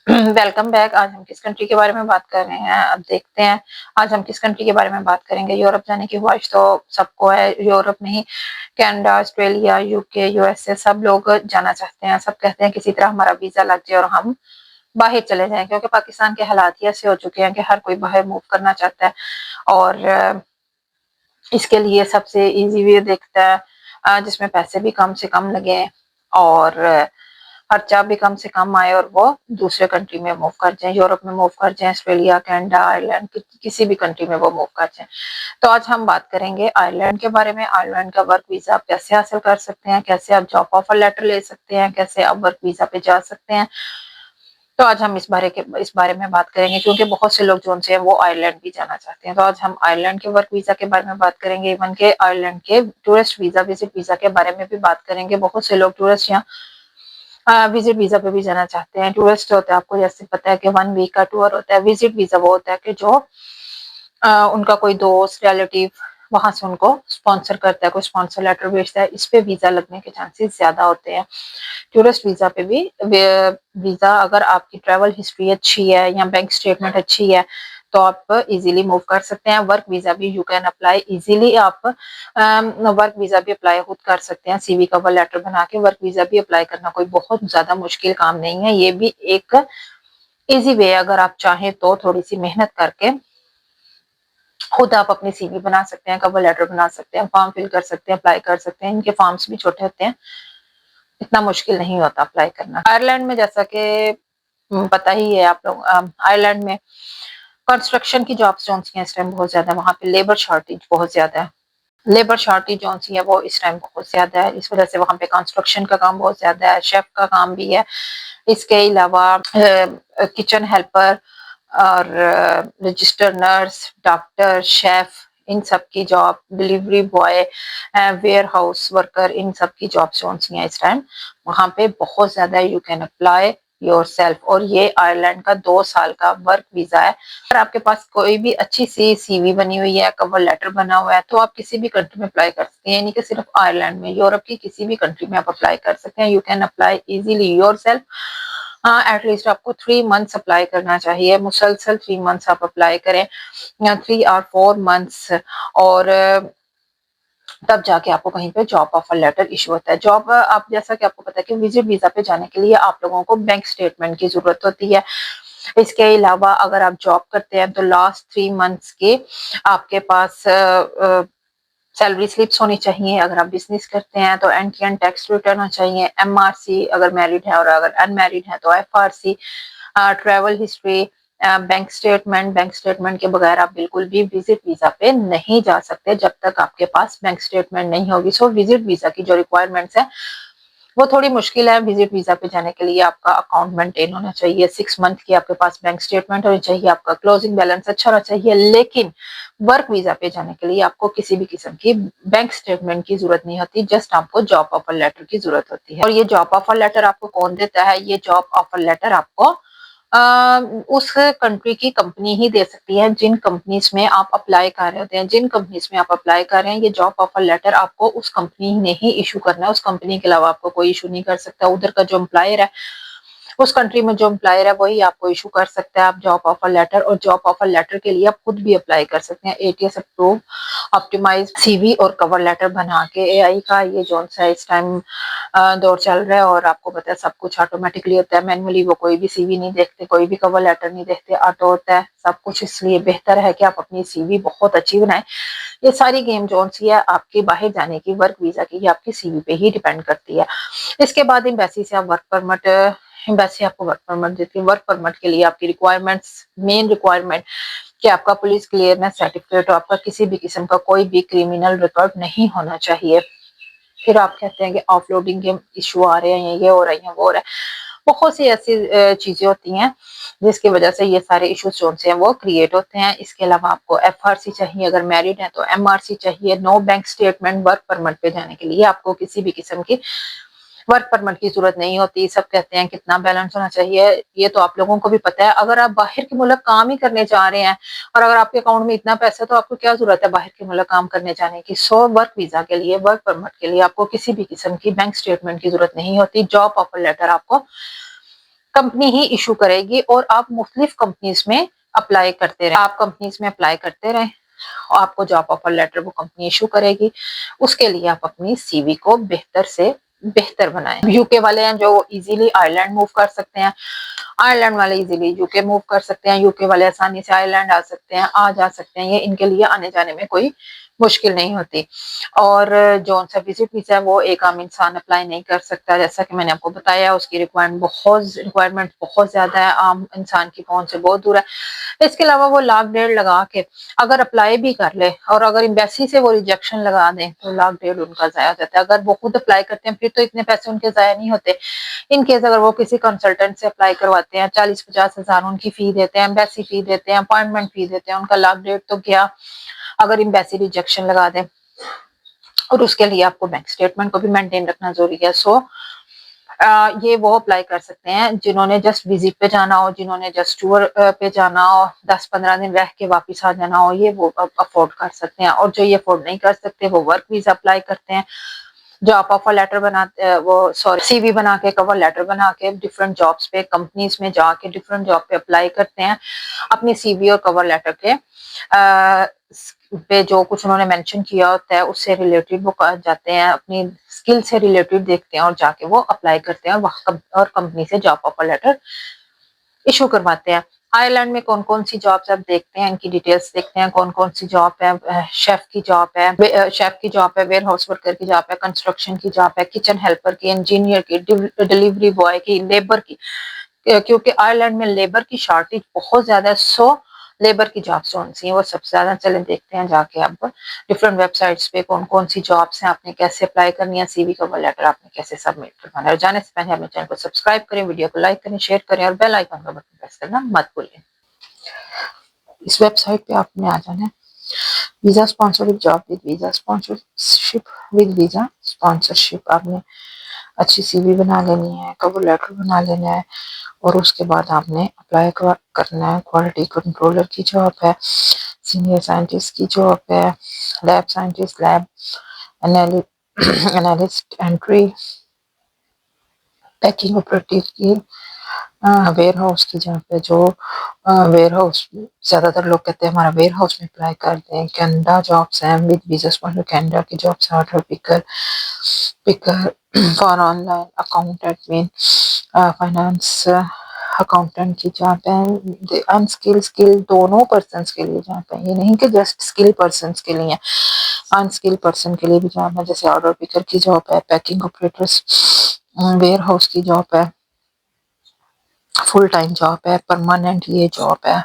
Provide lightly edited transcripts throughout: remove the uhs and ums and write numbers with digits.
Welcome back. आज हम किस कंट्री के बारे में बात कर रहे हैं? अब देखते हैं आज हम किस कंट्री के बारे में बात करेंगे। यूरोप जाने की ख्वाहिश तो सबको है। यूरोप नहीं, कनाडा, ऑस्ट्रेलिया, यूके, यूएसए सब लोग जाना चाहते हैं। सब कहते हैं किसी तरह हमारा वीजा लग जाए और हम बाहर चले जाएं, क्योंकि पाकिस्तान के हालात ही ऐसे हो चुके हैं कि हर कोई बाहर मूव करना चाहता है। और इसके लिए सबसे इजी वे देखता है जिसमें पैसे भी कम से कम लगे और खर्चा भी कम से कम आए और वो दूसरे कंट्री में मूव कर जाए, यूरोप में मूव कर जाए, ऑस्ट्रेलिया, कनाडा, आयरलैंड, किसी भी कंट्री में वो मूव कर जाए। तो आज हम बात करेंगे आयरलैंड के बारे में। आयरलैंड का वर्क वीजा आप कैसे हासिल कर सकते हैं, कैसे आप जॉब ऑफर लेटर ले सकते हैं, कैसे आप वर्क वीजा पे जा सकते हैं। तो आज हम इस बारे में बात करेंगे, क्योंकि बहुत से लोग जो हैं वो आयरलैंड भी जाना चाहते हैं। तो आज हम आयरलैंड के वर्क वीजा के बारे में बात करेंगे, इवन के आयरलैंड के टूरिस्ट वीजा, विजिट वीजा के बारे में भी बात करेंगे। बहुत से लोग टूरिस्ट यहाँ विजिट वीजा पे भी जाना चाहते हैं। टूरिस्ट होता है, आपको जैसे पता है कि 1 वीक का टूर होता है। विजिट वीजा वो होता है कि जो उनका कोई दोस्त, रिलेटिव वहां से उनको स्पॉन्सर करता है, कोई स्पॉन्सर लेटर भेजता है। इस पे वीजा लगने के चांसेस ज्यादा होते हैं। टूरिस्ट वीजा पे भी वीजा, अगर आपकी ट्रैवल हिस्ट्री अच्छी है या बैंक स्टेटमेंट अच्छी है तो आप इजीली मूव कर सकते हैं। वर्क वीजा भी यू कैन अप्लाई इजीली। आप वर्क वीजा भी अप्लाई खुद कर सकते हैं, सीवी कवर लेटर बना के। वर्क वीजा भी अप्लाई करना कोई बहुत ज्यादा मुश्किल काम नहीं है, ये भी एक इजी वे है। अगर आप चाहें तो थोड़ी सी मेहनत करके खुद आप अपनी सीवी बना सकते हैं, कवर लेटर बना सकते हैं, फॉर्म फिल कर सकते हैं, अप्लाई कर सकते हैं। इनके फॉर्म्स भी छोटे होते हैं, इतना मुश्किल नहीं होता अप्लाई करना। आयरलैंड में जैसा कि पता ही है आप लोग, आयरलैंड में कंस्ट्रक्शन की जॉब्स जो हैं इस टाइम बहुत ज्यादा है। वहाँ पे लेबर शॉर्टेज बहुत ज्यादा है। लेबर शॉर्टेज जो है वो इस टाइम बहुत ज्यादा है, इस वजह से वहाँ पे कंस्ट्रक्शन का काम बहुत ज्यादा है, शेफ का काम भी है। इसके अलावा किचन हेल्पर और रजिस्टर नर्स, डॉक्टर, शेफ, इन सब की job, delivery boy, warehouse worker, इन सब की जॉब्स जो हैं इस टाइम वहाँ पे बहुत ज्यादा है। You can apply your self. और ये आयरलैंड का 2 साल का वर्क वीजा है। अगर आपके पास कोई भी अच्छी सी सीवी बनी हुई है, कवर लेटर बना हुआ है, तो आप किसी भी कंट्री में अप्लाई कर सकते हैं, यानी कि सिर्फ आयरलैंड में, यूरोप की किसी भी कंट्री में आप अप्लाई कर सकते हैं। You can apply easily your self. हाँ, एटलीस्ट आपको 3 मंथ्स अप्लाई करना चाहिए, मुसलसल 3 मंथ्स आप अप्लाई करें, या 3 और 4 मंथ्स। और तब जाके आपको कहीं पे जॉब ऑफर लेटर इशू होता है। जॉब, आप जैसा कि आपको पता है कि विजिट वीजा पे जाने के लिए आप लोगों को बैंक स्टेटमेंट की जरूरत होती है। इसके अलावा अगर आप जॉब करते हैं तो लास्ट 3 मंथ्स के आपके पास सैलरी स्लिप्स होनी चाहिए। अगर आप बिजनेस करते हैं तो एंट्री एंड टैक्स रिटर्न होना चाहिए। एमआरसी अगर मैरिड है, और अगर अनमैरिड है तो FRC. Travel history, bank statement के बगैर आप बिल्कुल भी विजिट वीजा पे नहीं जा सकते जब तक आपके पास बैंक स्टेटमेंट नहीं होगी। सो विजिट वीजा की जो रिक्वायरमेंट्स है वो थोड़ी मुश्किल है। विजिट वीजा पे जाने के लिए आपका अकाउंट मेंटेन होना चाहिए, 6 मंथ की आपके पास बैंक स्टेटमेंट होनी चाहिए, आपका क्लोजिंग बैलेंस अच्छा होना चाहिए। लेकिन वर्क वीजा पे जाने के लिए आपको किसी भी किस्म की बैंक स्टेटमेंट की जरूरत नहीं होती, जस्ट आपको जॉब ऑफर लेटर की जरूरत होती है। और ये जॉब ऑफर लेटर आपको कौन देता है? ये जॉब ऑफर लेटर आपको उस कंट्री की कंपनी ही दे सकती है जिन कंपनीज में आप अप्लाई कर रहे होते हैं। जिन कंपनीज में आप अप्लाई कर रहे हैं, ये जॉब ऑफर लेटर आपको उस कंपनी ने ही इशू करना है। उस कंपनी के अलावा आपको कोई इशू नहीं कर सकता। उधर का जो एम्प्लॉयर है, उस कंट्री में जो एम्प्लॉयर है वही आपको इशू कर सकता है आप जॉब ऑफर लेटर। और जॉब ऑफर लेटर के लिए आप खुद भी अप्लाई कर सकते हैं। एटीएस अप्रूव ऑप्टिमाइज सीवी और कवर लेटर बना के। एआई का ये जोन सा इस टाइम दौर चल रहा है, और आपको पता है सब कुछ ऑटोमेटिकली होता है। मैनुअली वो कोई भी सीवी नहीं देखते, कोई भी कवर लेटर नहीं देखते, ऑटो होता है सब कुछ। इसलिए बेहतर है कि आप अपनी सीवी बहुत अच्छी बनाएं। ये सारी गेम जोन सी है आपकी बाहर जाने की, वर्क वीजा की, ये आपकी सीवी पे ही डिपेंड करती है। इसके बाद एम्बेसी से आप वर्क परमिट, एम्बेसी आपको वर्क परमिट देती है। वर्क परमिट के लिए आपकी रिक्वायरमेंट्स, मेन रिक्वायरमेंट कि आपका पुलिस क्लियरेंस सर्टिफिकेट हो, आपका किसी भी किस्म का कोई भी क्रिमिनल रिकॉर्ड नहीं होना चाहिए। फिर आप कहते हैं कि ऑफलोडिंग के इशू आ रहे हैं, ये हो रही है, वो हो रहा है। बहुत सी ऐसी चीजें होती हैं जिसकी वजह से ये सारे इश्यूज जो हैं वो क्रिएट होते हैं। इसके अलावा आपको एफआरसी चाहिए, अगर मैरिड है तो एमआरसी चाहिए। No bank statement work permit पे जाने के लिए आपको किसी भी किस्म की वर्क परमिट की जरूरत नहीं होती। सब कहते हैं कितना बैलेंस होना चाहिए, ये तो आप लोगों को भी पता है। अगर आप बाहर के मुल्क काम ही करने जा रहे हैं और अगर आपके अकाउंट में इतना पैसा है तो आपको क्या जरूरत है बाहर के मुल्क काम करने जाने की। सो वर्क वीजा के लिए, वर्क परमिट के लिए आपको किसी भी किस्म की बैंक स्टेटमेंट की जरूरत नहीं होती। जॉब ऑफर लेटर आपको कंपनी ही इशू करेगी और आप मुख्तलिफ कंपनीज में अप्लाई करते रहे, आप कंपनीज में अप्लाई करते रहे, आपको जॉब ऑफर लेटर वो कंपनी इशू करेगी। उसके लिए आप अपनी सीवी को बेहतर से बेहतर बनाएं। यूके वाले हैं जो इजीली आयरलैंड मूव कर सकते हैं, आयरलैंड वाले इजीली यूके मूव कर सकते हैं, यूके वाले आसानी से आयरलैंड आ सकते हैं, आ जा सकते हैं, ये इनके लिए आने जाने में कोई मुश्किल नहीं होती। और जो सा विजिट वीजा है वो एक आम इंसान अप्लाई नहीं कर सकता, जैसा कि मैंने आपको बताया उसकी रिक्वायरमेंट बहुत ज्यादा है, आम इंसान की पहुंच से बहुत दूर है। इसके अलावा वो लाख डेढ़ लगा के अगर अप्लाई भी कर ले और अगर एम्बेसी से वो रिजेक्शन लगा दें तो लाख डेढ़ उनका जाया हो जाता है। अगर वो खुद अप्लाई करते हैं फिर तो इतने पैसे उनके जाया नहीं होते। इन केस अगर वो किसी कंसल्टेंट से अप्लाई करवाते हैं, 40-50 हजार उनकी फी देते हैं, एम्बेसी फी देते हैं, अपॉइंटमेंट फी देते हैं, उनका लाख डेढ़ तो गया। अगर एम्बेसी रिजेक्शन लगा दे और उसके लिए आपको बैंक स्टेटमेंट को भी मेंटेन रखना जरूरी है। सो ये वो अप्लाई कर सकते हैं जिन्होंने जस्ट विजिट पे जाना हो, जिन्होंने जस्ट टूर पे जाना हो, 10-15 दिन रह के वापस आ जाना हो, ये वो अफोर्ड कर सकते हैं। और जो ये अफोर्ड नहीं कर सकते वो वर्क वीजा अप्लाई करते हैं, जॉब ऑफर लेटर बनाते वो सॉरी सीवी बना के, कवर लेटर बना के डिफरेंट जॉब्स पे, कंपनीज में जाके डिफरेंट जॉब पे अप्लाई करते हैं। अपनी सीवी और कवर लेटर के पे जो कुछ उन्होंने मेंशन किया होता है उससे रिलेटेड वो जाते हैं, अपनी स्किल से रिलेटेड देखते हैं और जाके वो अप्लाई करते हैं और कंपनी से जॉब ऑफर लेटर इशू करवाते हैं। आयरलैंड में कौन कौन सी जॉब्स आप देखते हैं, इनकी डिटेल्स देखते हैं, कौन कौन सी जॉब है। शेफ की जॉब है, वेयर हाउस वर्कर की जॉब है, कंस्ट्रक्शन की जॉब है, किचन हेल्पर की, इंजीनियर की, डिलीवरी बॉय की, लेबर की, क्योंकि आयरलैंड में लेबर की शॉर्टेज बहुत ज्यादा है। सो लेबर की जॉब्स कौन सी है वो सबसे ज्यादा, चले देखते हैं जाके आप डिफरेंट वेबसाइट्स पे कौन कौन सी जॉब्स हैं, आपने कैसे अप्लाई करनी है, सीवी कवर लेटर आपने कैसे सबमिट करवाना है। और जाने से पहले अपने चैनल को सब्सक्राइब करें, वीडियो को लाइक करें, शेयर करें और बेल आइकन का बटन प्रेस करना मत भूलें। इस वेबसाइट पे आपने आ जाना है visa sponsorship job with visa sponsorship with visa sponsorship. आपने अच्छी सीवी बना लेनी है, कवर लेटर बना लेना है और उसके बाद आपने अप्लाई करना है। क्वालिटी कंट्रोलर की जॉब है, सीनियर साइंटिस्ट की जॉब है, lab scientist, lab analyst, entry, packing operative की, वेयर हाउस की जॉब है। जो वेयर हाउस ज्यादातर लोग कहते हैं हमारा वेयर हाउस में अप्लाई कर दें। कनाडा जॉब्स हैं विद वीजा स्पॉन्सर, कनाडा की jobs, order picker for online account admin, finance accountant की जॉब है। अनस्किल स्किल दोनों पर्सन के लिए जॉब है, ये नहीं कि जस्ट स्किल पर्सन के लिए, अनस्किल पर्सन के लिए भी जॉब है। जैसे ऑर्डर पिकर की जॉब है, पैकिंग ऑपरेटर्स, वेयर हाउस की जॉब है, फुल टाइम जॉब है, परमानेंट ये जॉब है।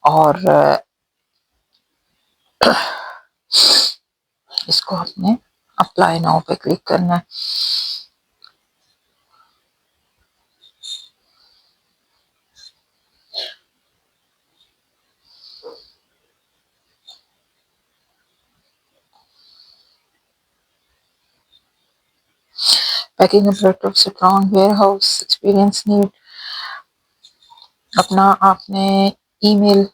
और इसको आपने अप्लाई नाउ पे क्लिक करना है। Packing operator strong warehouse experience need. अपना आपने ईमेल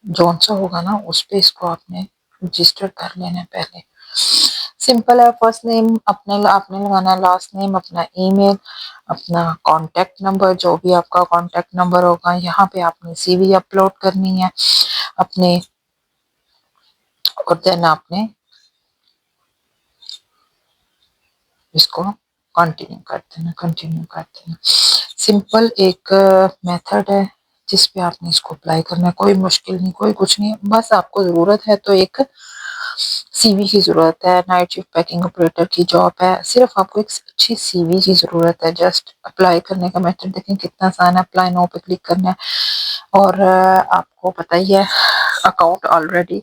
जौन सा होगा ना उस पे इसको आपने रजिस्टर कर लेना है। पहले सिंपल है, फर्स्ट नेम अपने आपने लगाना है, लास्ट नेम अपना, ईमेल अपना, कांटेक्ट नंबर जो भी आपका कांटेक्ट नंबर होगा। यहाँ पे आपने सीवी अपलोड करनी है अपने, और देन आपने इसको कंटिन्यू कर देना। सिंपल एक मेथड है जिस पे आपने इसको अप्लाई करना है, कोई मुश्किल नहीं, कोई कुछ नहीं, बस आपको जरूरत है तो एक सीवी की जरूरत है। नाइट शिफ्ट पैकिंग ऑपरेटर की जॉब है, सिर्फ आपको एक अच्छी सीवी की जरूरत है। जस्ट अप्लाई करने का मेथड देखें कितना आसान है, अप्लाई नाउ पे क्लिक करना है। और आपको पता ही है अकाउंट ऑलरेडी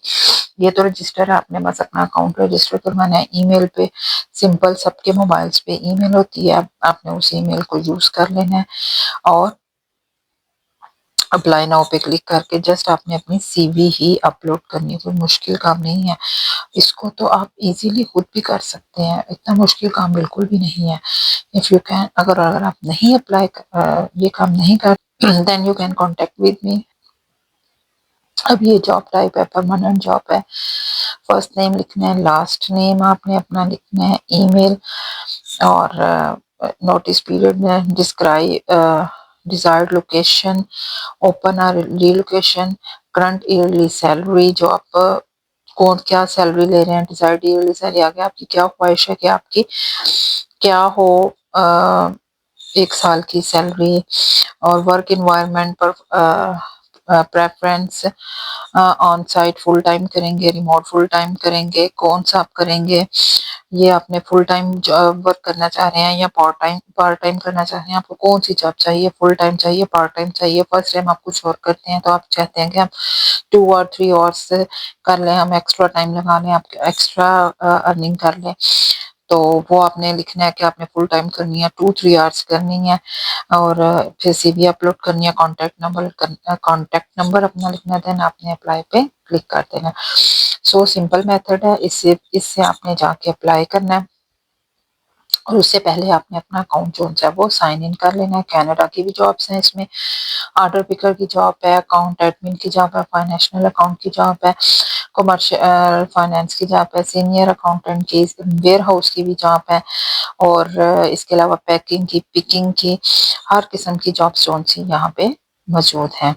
ये तो रजिस्टर है, आपने बस अपना अकाउंट रजिस्टर करवाना है। ईमेल पे सिंपल सबके मोबाइल्स पे ईमेल होती है, आपने उस ईमेल को यूज कर लेना है और अप्लाई नाउ पे क्लिक करके जस्ट आपने अपनी सीवी ही अपलोड करनी है। कोई मुश्किल काम नहीं है, इसको तो आप इजीली खुद भी कर सकते हैं, इतना मुश्किल काम बिल्कुल भी नहीं है। इफ यू कैन, अगर आप नहीं अप्लाई ये काम नहीं कर then you can contact with me. अब ये जॉब टाइप है, परमानेंट जॉब है। फर्स्ट नेम लिखना है, लास्ट नेम आपने अपना लिखना है, ईमेल और नोटिस पीरियड में डिजायर्ड लोकेशन, ओपन और रीलोकेशन, करंट ईयरली सैलरी, जो आप कौन क्या सैलरी ले रहे हैं, डिजायर्ड ईयरली सैलरी आगे आपकी क्या ख्वाहिश है कि आपकी क्या हो, 1 साल की सैलरी, और वर्क इन्वायरमेंट पर preference, on site full time करेंगे, रिमोट फुल टाइम करेंगे, कौन सा आप करेंगे, ये आपने फुल टाइम वर्क करना चाह रहे हैं या पार्ट टाइम करना चाह रहे हैं, आपको कौन सी जॉब चाहिए, फुल टाइम चाहिए, पार्ट टाइम चाहिए, फर्स्ट टाइम आप कुछ और करते हैं तो आप चाहते हैं कि हम 2 और 3 आवर्स कर लें, हम एक्स्ट्रा टाइम लगा लें, आप एक्स्ट्रा अर्निंग कर लें, तो वो आपने लिखना है कि आपने फुल टाइम करनी है, 2-3 आवर्स करनी है, और फिर सीवी अपलोड करनी है, कॉन्टेक्ट नंबर अपना लिखना है, देन आपने अप्लाई पे क्लिक कर देना। सो सिंपल मेथड है, इससे इससे आपने जाके अप्लाई करना है, और उससे पहले आपने अपना अकाउंट जो है वो साइन इन कर लेना है। कनाडा की भी जॉब्स हैं इसमें, ऑर्डर पिकर की जॉब है, अकाउंट एडमिन की जॉब है, फाइनेंशियल अकाउंट की जॉब है, कमर्शियल फाइनेंस की जॉब है, सीनियर अकाउंटेंट की, वेयर हाउस की भी जॉब है, और इसके अलावा पैकिंग की, पिकिंग की, हर किस्म की जॉब्स जो सी यहाँ पे मौजूद हैं।